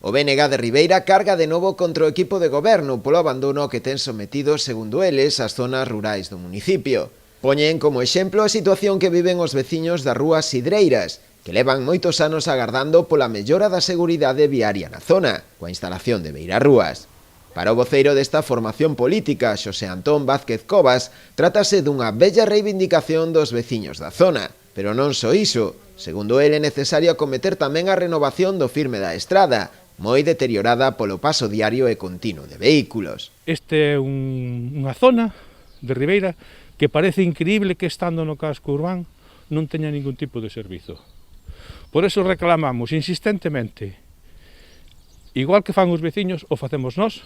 O BNG de Ribeira carga de novo contra o equipo de goberno polo abandono que ten sometido, segundo eles, as zonas rurais do municipio. Poñen como exemplo a situación que viven os veciños das rúas Sidreiras, que levan moitos anos agardando pola mellora da seguridade viaria na zona, coa instalación de beirarrúas. Para o voceiro desta formación política, Xosé Antón Vázquez Cobas, trátase dunha bella reivindicación dos veciños da zona. Pero non só iso, segundo el é necesario acometer tamén a renovación do firme da estrada, moi deteriorada polo paso diario e continuo de vehículos. Este é unha zona de Ribeira que parece increíble que estando no casco urbano non teña ningún tipo de servizo. Por eso reclamamos insistentemente, igual que fan os veciños, o facemos nós,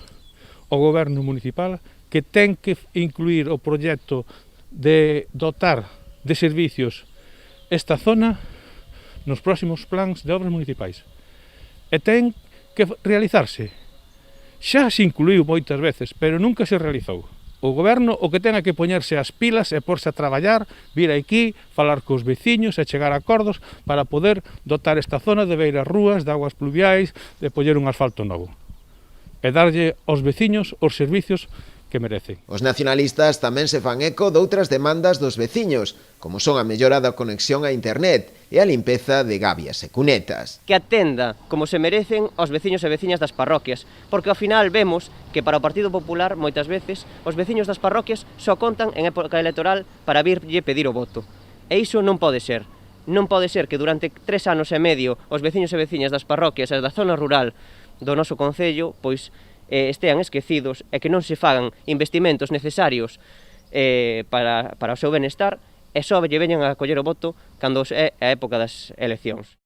o goberno municipal, que ten que incluir o proxecto de dotar de servicios esta zona nos próximos plans de obras municipais. E ten que realizarse. Xa se incluiu moitas veces, pero nunca se realizou. O goberno o que ten é que poñerse as pilas e porse a traballar, vir aquí, falar cos veciños e chegar a acordos para poder dotar esta zona de beiras rúas, de aguas pluviais, de poñer un asfalto novo. E darlle aos veciños os servicios que merecen. Os nacionalistas tamén se fan eco doutras demandas dos veciños, como son a mellora da conexión a internet e a limpeza de gabias e cunetas. Que atenda, como se merecen, aos veciños e veciñas das parroquias, porque ao final vemos que para o Partido Popular, moitas veces, os veciños das parroquias só contan en época electoral para virlle pedir o voto. E iso non pode ser. Non pode ser que durante 3 anos e medio os veciños e veciñas das parroquias e da zona rural do noso concello, pois, estean esquecidos e que non se fagan investimentos necesarios para o seu benestar e só lle veñan a coller o voto cando é a época das eleccións.